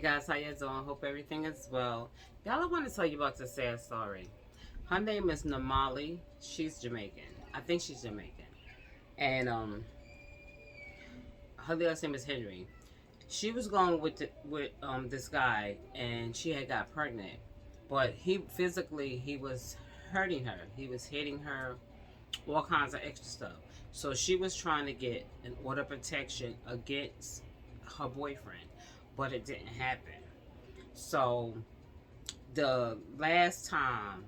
guys, how you doing? Hope everything is well. Y'all, I want to tell you about this sad story. Her name is Namali. She's Jamaican. I think she's Jamaican. And her last name is Henry. She was going with this guy, and she had got pregnant. But he was hurting her. He was hitting her, all kinds of extra stuff. So she was trying to get an order of protection against her boyfriend, but it didn't happen. So the last time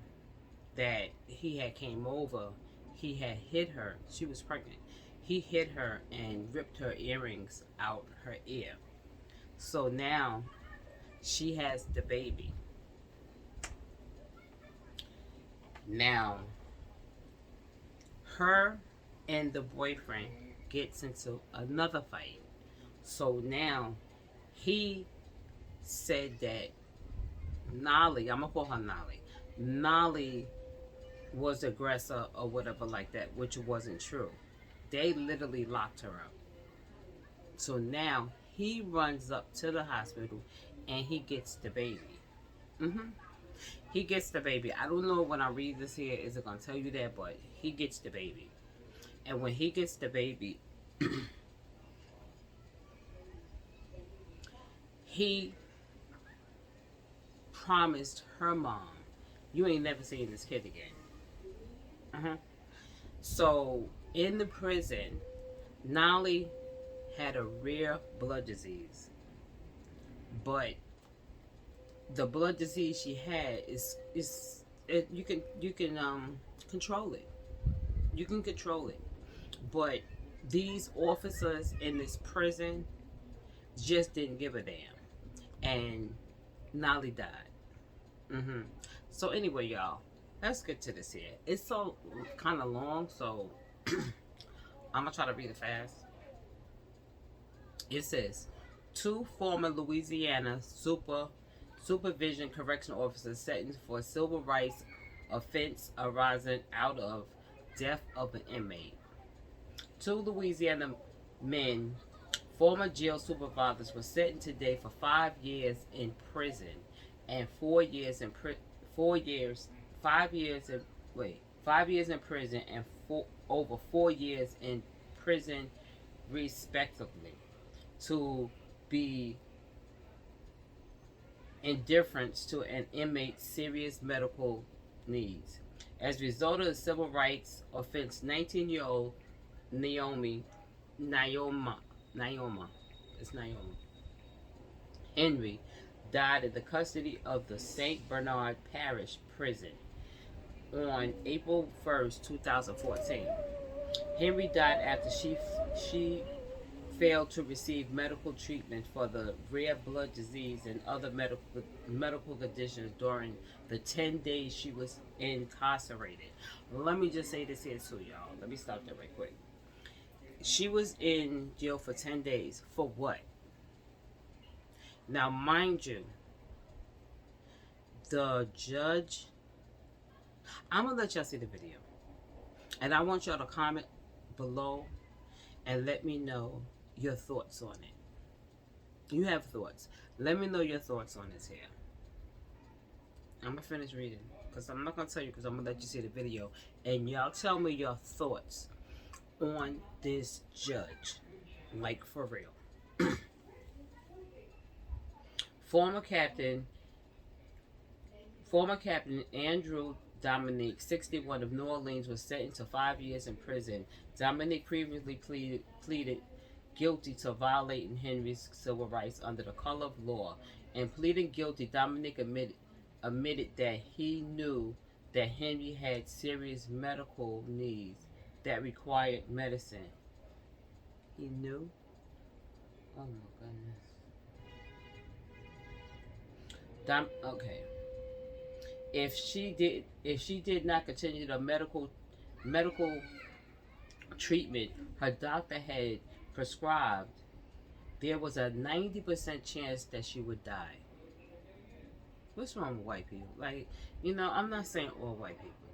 that he had came over, he had hit her. She was pregnant. He hit her and ripped her earrings out her ear. So now she has the baby. Now her and the boyfriend gets into another fight. So now he said that Nolly, I'm gonna call her Nolly. Nolly was the aggressor or whatever like that, which wasn't true. They literally locked her up. So now he runs up to the hospital and he gets the baby. hmm He gets the baby. I don't know when I read this here, is it gonna tell you that? But he gets the baby. And when he gets the baby, he promised her mom, "You ain't never seeing this kid again." Uh-huh. So in the prison, Nolly had a rare blood disease, but the blood disease she had you can control it. You can control it, but these officers in this prison just didn't give a damn, and Nolly died. hmm So anyway, y'all, let's get to this here. It's so kind of long, so I'm gonna try to read it fast. It says, two former Louisiana supervision correctional officers sentenced for a civil rights offense arising out of death of an inmate. Two Louisiana men, former jail supervisors, were sentenced today for 5 years in prison and 4 years in 5 years in 5 years in prison and over 4 years in prison, respectively, to be indifference to an inmate's serious medical needs. As a result of the civil rights offense, 19-year-old Naomi, Naoma, Naoma, it's Naomi, Henry died in the custody of the St. Bernard Parish Prison on April 1st, 2014. Henry died after she failed to receive medical treatment for the rare blood disease and other medical conditions during the 10 days she was incarcerated. Let me just say this here too, y'all. Let me stop that right quick. She was in jail for 10 days. For what? Now, mind you, the judge, I'm going to let y'all see the video. And I want y'all to comment below and let me know your thoughts on it. You have thoughts. Let me know your thoughts on this here. I'm going to finish reading, because I'm not going to tell you, because I'm going to let you see the video. And y'all tell me your thoughts on this judge. Like, for real. Former Captain Andrew Dominique, 61, of New Orleans, was sentenced to 5 years in prison. Dominique previously pleaded guilty to violating Henry's civil rights under the color of law. In pleading guilty, Dominique admitted that he knew that Henry had serious medical needs that required medicine. He knew? Oh my goodness. Okay. If she did not continue the medical treatment her doctor had prescribed, there was a 90% chance that she would die. What's wrong with white people? Like, I'm not saying all white people,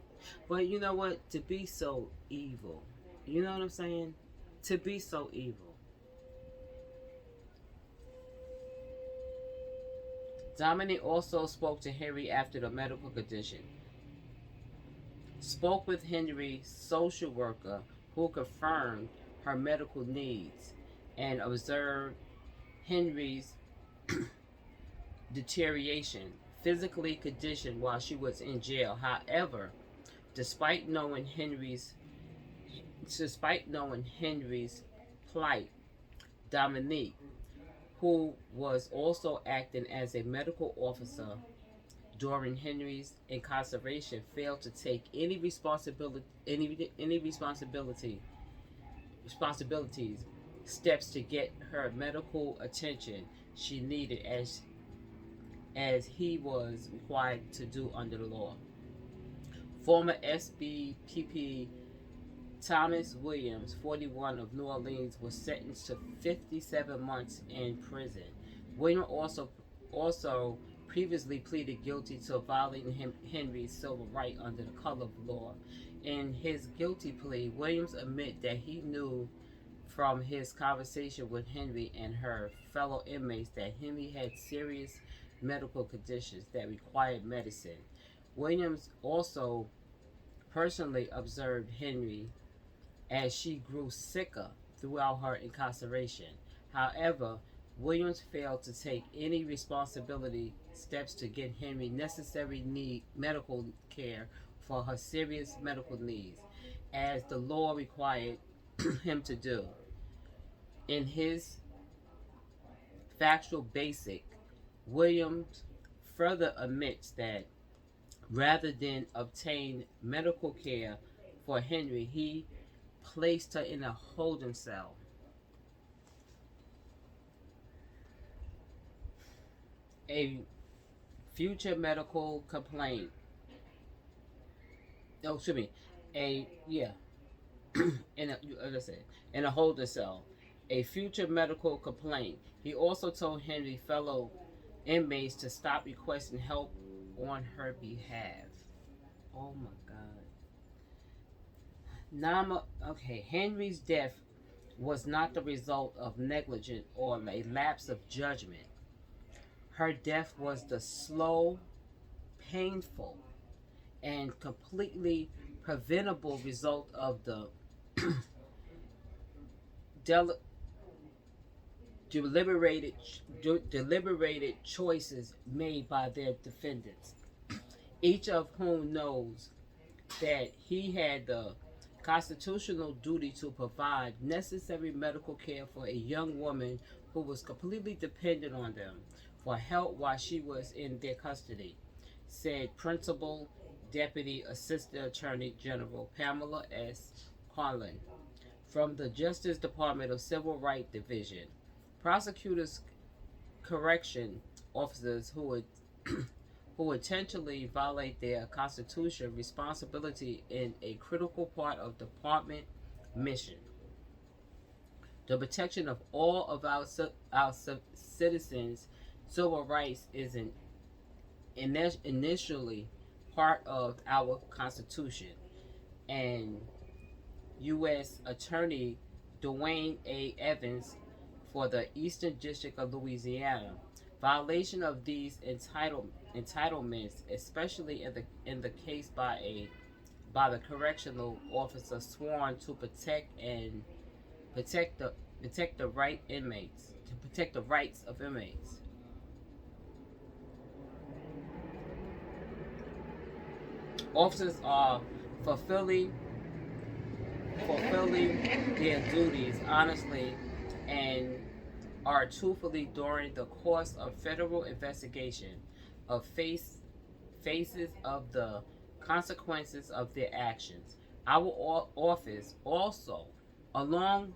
but you know what? To be so evil, you know what I'm saying? To be so evil. Dominic also spoke to Henry after the medical condition, spoke with Henry's social worker who confirmed her medical needs and observed Henry's deterioration, physically condition while she was in jail. However, despite knowing Henry's despite knowing Henry's plight, Dominique, who was also acting as a medical officer during Henry's incarceration, failed to take any responsibilities steps to get her medical attention she needed as he was required to do under the law. Former SBPP Thomas Williams, 41, of New Orleans, was sentenced to 57 months in prison. Williams also previously pleaded guilty to violating Henry's civil right under the color of law. In his guilty plea, Williams admitted that he knew from his conversation with Henry and her fellow inmates that Henry had serious medical conditions that required medicine. Williams also personally observed Henry as she grew sicker throughout her incarceration. However, Williams failed to take any responsibility steps to get Henry necessary medical care for her serious medical needs, as the law required him to do. In his factual basic, Williams further admits that rather than obtain medical care for Henry, he placed her in a holding cell. A future medical complaint. Oh, excuse me. A yeah. in a As I said, in a holding cell. A future medical complaint. He also told Henry fellow inmates to stop requesting help on her behalf. Oh my God. Henry's death was not the result of negligence or a lapse of judgment. Her death was the slow, painful, and completely preventable result of the del- deliberated choices made by their defendants, each of whom knows that he had the constitutional duty to provide necessary medical care for a young woman who was completely dependent on them for help while she was in their custody, said Principal Deputy Assistant Attorney General Pamela S. Conlon from the Justice Department of Civil Rights Division. Prosecutors, correction officers who would who intentionally violate their constitutional responsibility in a critical part of department mission. The protection of all of our citizens' civil rights is initially part of our Constitution, and U.S. Attorney Dwayne A. Evans for the Eastern District of Louisiana. Violation of these entitlements, especially in the case by the correctional officer sworn to protect the protect the rights of inmates. Officers are fulfilling their duties honestly and are truthfully during the course of federal investigation of faces of the consequences of their actions. Our office also, along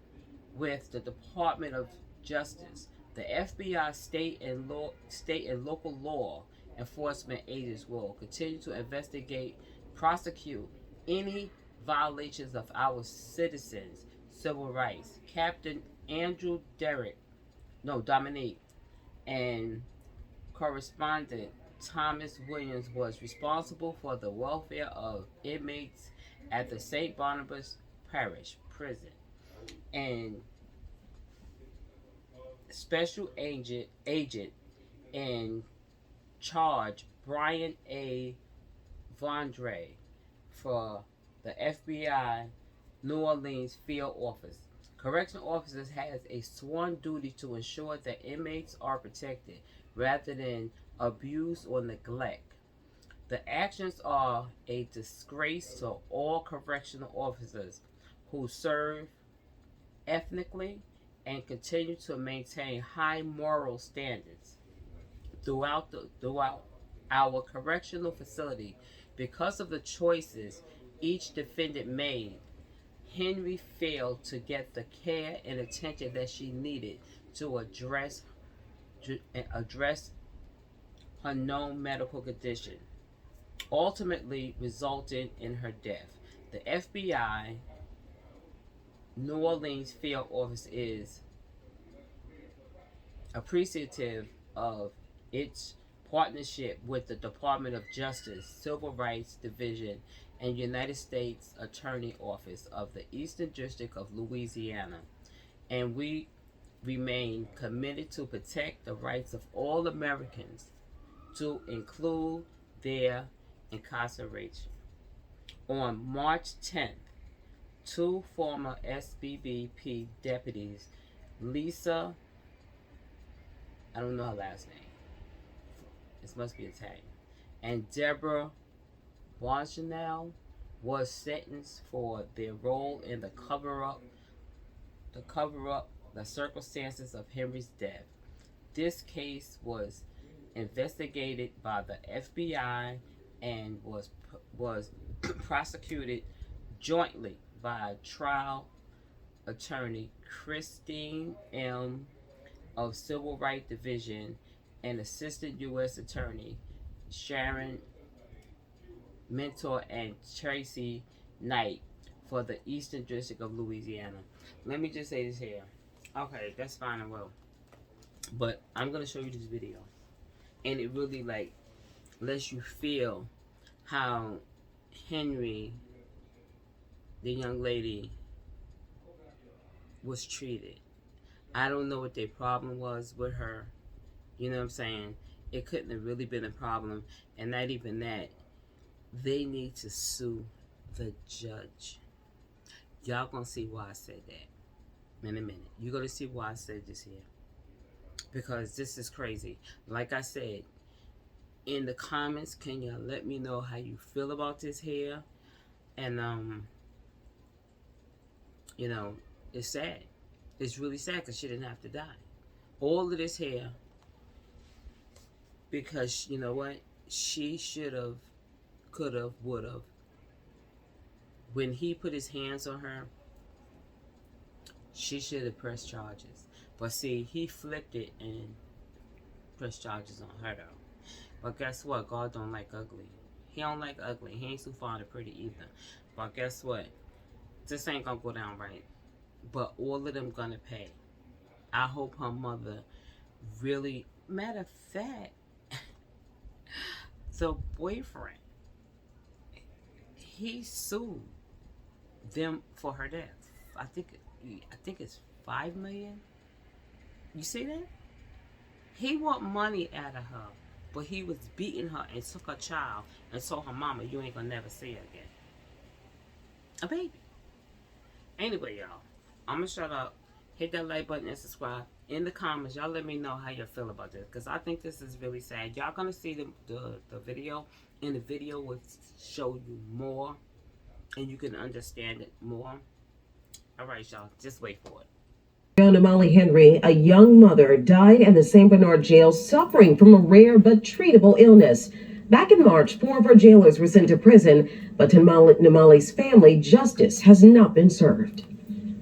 with the Department of Justice, the FBI, state and local law enforcement agents will continue to investigate, prosecute any violations of our citizens' civil rights. Captain Andrew Dominique, and correspondent Thomas Williams was responsible for the welfare of inmates at the St. Barnabas Parish Prison, and special agent and charge Brian A. Vondre for the FBI New Orleans field office. Correctional officers has a sworn duty to ensure that inmates are protected rather than abuse or neglect. The actions are a disgrace to all correctional officers who serve ethnically and continue to maintain high moral standards throughout our correctional facility. Because of the choices each defendant made, Henry failed to get the care and attention that she needed to address her known medical condition, ultimately resulting in her death. The FBI New Orleans field office is appreciative of its partnership with the Department of Justice, Civil Rights Division, and United States Attorney Office of the Eastern District of Louisiana, and we remain committed to protect the rights of all Americans, to include their incarceration. On March 10th, two former SBBP deputies, Lisa, I don't know her last name, this must be Italian, and Deborah Bonjanel, was sentenced for their role in the cover-up the circumstances of Henry's death. This case was investigated by the FBI and was prosecuted jointly by trial attorney Christine M. of Civil Rights Division and Assistant U.S. Attorney Sharon Mentor and Tracy Knight for the Eastern District of Louisiana. Let me just say this here. Okay, that's fine and well, but I'm gonna show you this video, and it really lets you feel how Henry, the young lady, was treated. I don't know what their problem was with her. You know what I'm saying? It couldn't have really been a problem, and not even that. They need to sue the judge. Y'all gonna see why I said that in a minute. You're gonna see why I said this here, because this is crazy. Like I said, in the comments, can y'all let me know how you feel about this here? And you know, it's sad. It's really sad because she didn't have to die. All of this here because, you know what, she should have, could have, would have. When he put his hands on her, she should have pressed charges. But see, he flipped it and pressed charges on her though. But guess what? God don't like ugly. He don't like ugly. He ain't too fond of pretty either. But guess what? This ain't gonna go down right. But all of them gonna pay. I hope her mother really, matter of fact, the boyfriend, he sued them for her death. I think it's $5 million. You see that? He want money out of her, but he was beating her and took her child and told her mama, you ain't gonna never see her again. A baby. Anyway, y'all, I'm gonna shut up. Hit that like button and subscribe. In the comments, y'all let me know how you feel about this, because I think this is really sad. Y'all gonna see the video, and the video will show you more, and you can understand it more. All right, y'all, just wait for it. Namali Henry, a young mother, died in the St. Bernard jail suffering from a rare but treatable illness. Back in March, 4 of her jailers were sent to prison, but to Namali's family, justice has not been served.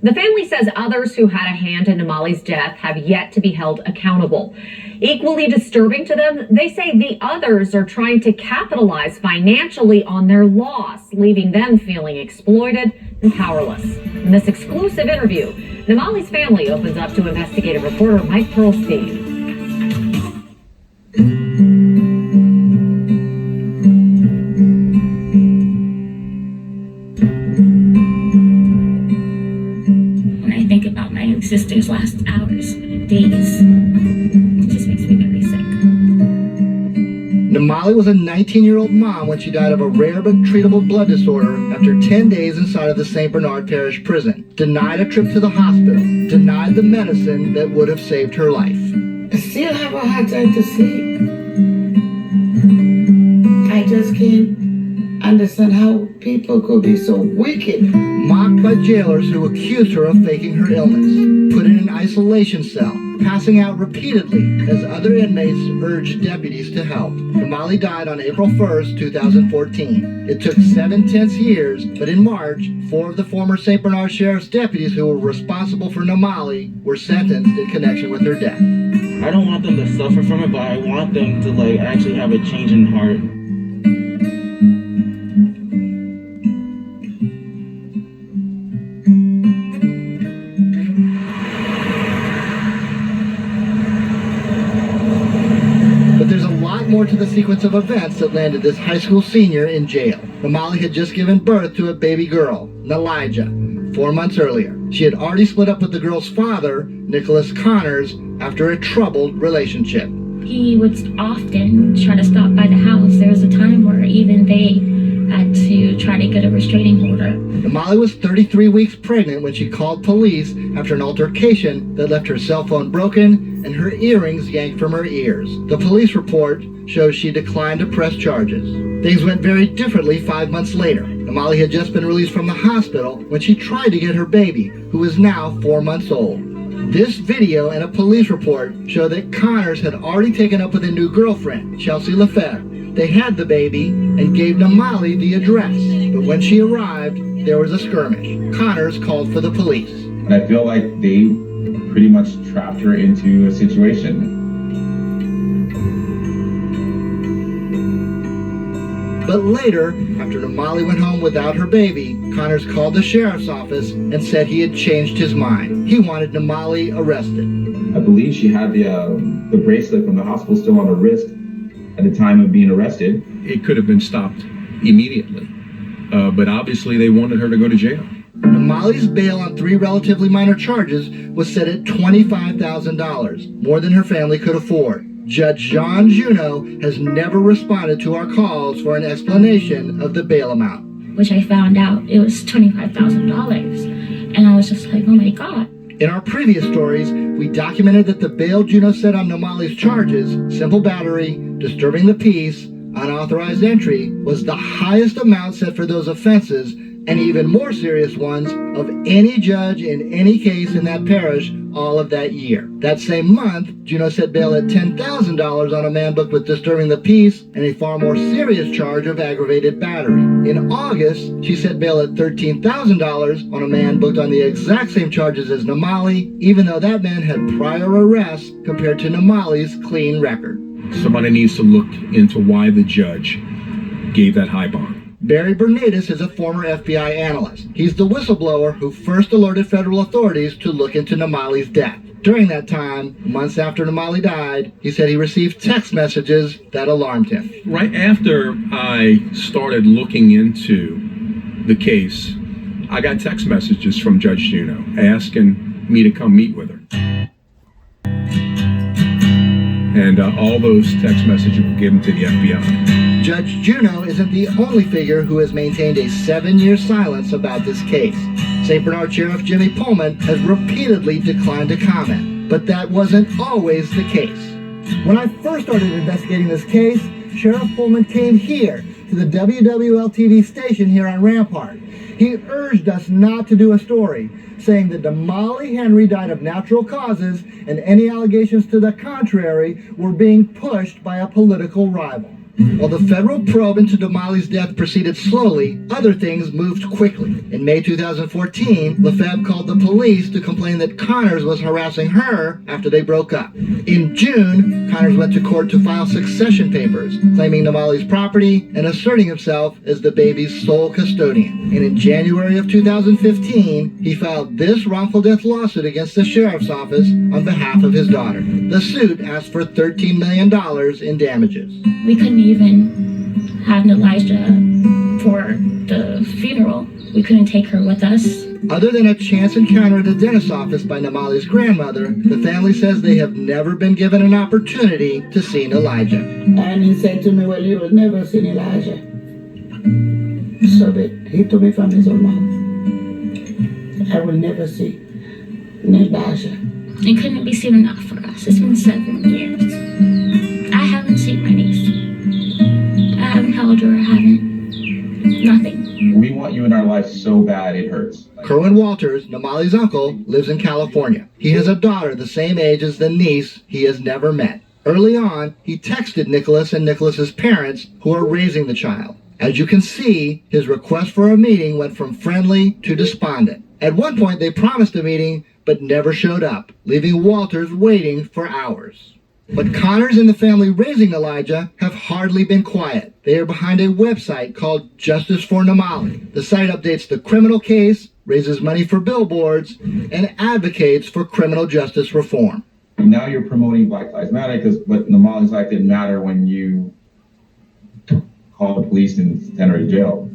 The family says others who had a hand in Namali's death have yet to be held accountable. Equally disturbing to them, they say the others are trying to capitalize financially on their loss, leaving them feeling exploited and powerless. In this exclusive interview, Namali's family opens up to investigative reporter Mike Pearlstein. Think about my sister's last hours, days. It just makes me very sick. Namali was a 19-year-old mom when she died of a rare but treatable blood disorder after 10 days inside of the St. Bernard Parish prison. Denied a trip to the hospital. Denied the medicine that would have saved her life. I still have a hard time to sleep. I just can't understand how people could be so wicked. Mocked by jailers who accused her of faking her illness. Put in an isolation cell. Passing out repeatedly as other inmates urged deputies to help. Namali died on April 1st, 2014. It took 7 years, but in March, 4 of the former St. Bernard Sheriff's deputies who were responsible for Namali were sentenced in connection with her death. I don't want them to suffer from it, but I want them to actually have a change in heart. But there's a lot more to the sequence of events that landed this high school senior in jail. Namali had just given birth to a baby girl, Nelijah, 4 months earlier. She had already split up with the girl's father, Nicholas Connors, after a troubled relationship. He would often try to stop by the house. There was a time where even they had to try to get a restraining order. Namali was 33 weeks pregnant when she called police after an altercation that left her cell phone broken and her earrings yanked from her ears. The police report shows she declined to press charges. Things went very differently 5 months later. Namali had just been released from the hospital when she tried to get her baby, who is now 4 months old. This video and a police report show that Connors had already taken up with a new girlfriend, Chelsea Lefebvre. They had the baby and gave Namali the address, but when she arrived, there was a skirmish. Connors called for the police. I feel like they pretty much trapped her into a situation. But later, after Namali went home without her baby, Connors called the sheriff's office and said he had changed his mind. He wanted Namali arrested. I believe she had the bracelet from the hospital still on her wrist at the time of being arrested. It could have been stopped immediately, but obviously they wanted her to go to jail. Namali's bail on 3 relatively minor charges was set at $25,000, more than her family could afford. Judge John Juneau has never responded to our calls for an explanation of the bail amount. Which I found out it was $25,000. And I was just like, oh my God. In our previous stories, we documented that the bail Juneau set on Namali's charges, simple battery, disturbing the peace, unauthorized entry, was the highest amount set for those offenses and even more serious ones of any judge in any case in that parish all of that year. That same month, Juneau set bail at $10,000 on a man booked with disturbing the peace and a far more serious charge of aggravated battery. In August, she set bail at $13,000 on a man booked on the exact same charges as Namali, even though that man had prior arrests compared to Namali's clean record. Somebody needs to look into why the judge gave that high bond. Barry Bernadis is a former FBI analyst. He's the whistleblower who first alerted federal authorities to look into Namali's death. During that time, months after Namali died, he said he received text messages that alarmed him. Right after I started looking into the case, I got text messages from Judge Juneau asking me to come meet with her. And all those text messages were given to the FBI. Judge Juneau isn't the only figure who has maintained a 7-year silence about this case. St. Bernard Sheriff Jimmy Pullman has repeatedly declined to comment, but that wasn't always the case. When I first started investigating this case, Sheriff Pullman came here to the WWL-TV station here on Rampart. He urged us not to do a story, saying that Namali Henry died of natural causes and any allegations to the contrary were being pushed by a political rival. While the federal probe into Namali's death proceeded slowly, other things moved quickly. In May 2014, Lefebvre called the police to complain that Connors was harassing her after they broke up. In June, Connors went to court to file succession papers, claiming Namali's property and asserting himself as the baby's sole custodian. And in January of 2015, he filed this wrongful death lawsuit against the sheriff's office on behalf of his daughter. The suit asked for $13 million in damages. We couldn't even have Elijah for the funeral we couldn't take her with us. Other than a chance encounter at the dentist's office by Namali's grandmother, the family says they have never been given an opportunity to see Elijah. And he said to me, well, you will never see Elijah. So he told me from his own mouth, I will never see Elijah. It couldn't be soon enough for us. It's been 7 years. I haven't seen my niece. I haven't held her. I haven't. Nothing. We want you in our life so bad it hurts. Kerwin Walters, Namali's uncle, lives in California. He has a daughter the same age as the niece he has never met. Early on, he texted Nicholas and Nicholas's parents, who are raising the child. As you can see, his request for a meeting went from friendly to despondent. At one point, they promised a meeting, but never showed up, leaving Walters waiting for hours. But Connors and the family raising Elijah have hardly been quiet. They are behind a website called Justice for Namali. The site updates the criminal case, raises money for billboards, and advocates for criminal justice reform. Now you're promoting Black Lives Matter, but Namali's life didn't matter when you called the police and sent her to jail.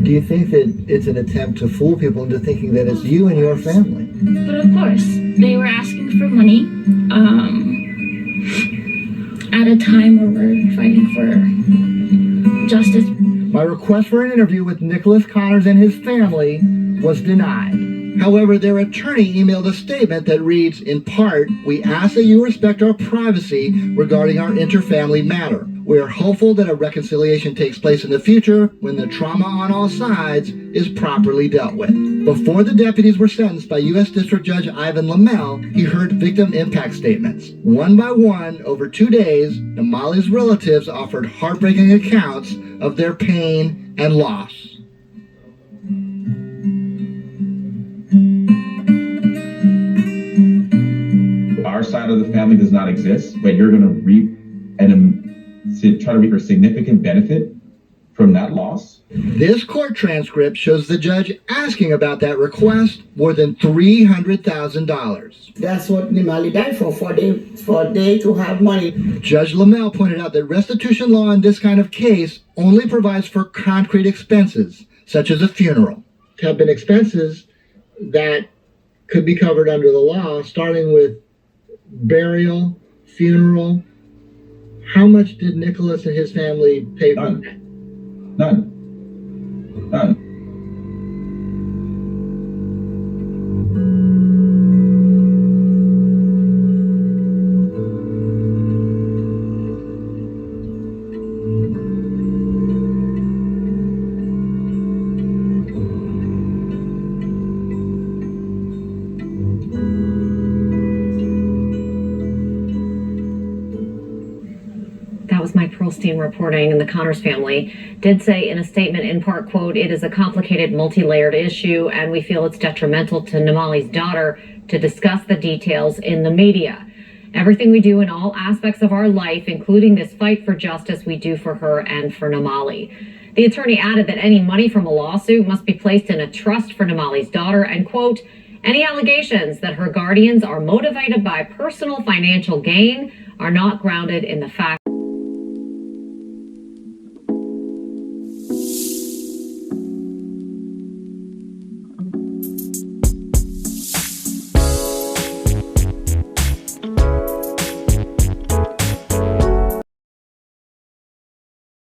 Do you think that it's an attempt to fool people into thinking that it's you and your family? But of course, they were asking for money at a time where we're fighting for justice. My request for an interview with Nicholas Connors and his family was denied. However, their attorney emailed a statement that reads, in part, we ask that you respect our privacy regarding our interfamily matter. We are hopeful that a reconciliation takes place in the future when the trauma on all sides is properly dealt with. Before the deputies were sentenced by U.S. District Judge Ivan Lamel, he heard victim impact statements. One by one, over 2 days, Namali's relatives offered heartbreaking accounts of their pain and loss. Our side of the family does not exist, but you're going to reap and try to reap a significant benefit from that loss. This court transcript shows the judge asking about that request more than $300,000. That's what Namali died for they to have money. Judge Lamel pointed out that restitution law in this kind of case only provides for concrete expenses, such as a funeral. Have been expenses that could be covered under the law, starting with burial, funeral. How much did Nicholas and his family pay for that? None. That was Mike Pearlstein reporting, and the Connors family did say in a statement, in part, quote, it is a complicated, multi-layered issue, and we feel it's detrimental to Namali's daughter to discuss the details in the media. Everything we do in all aspects of our life, including this fight for justice, we do for her and for Namali. The attorney added that any money from a lawsuit must be placed in a trust for Namali's daughter, and, quote, any allegations that her guardians are motivated by personal financial gain are not grounded in the facts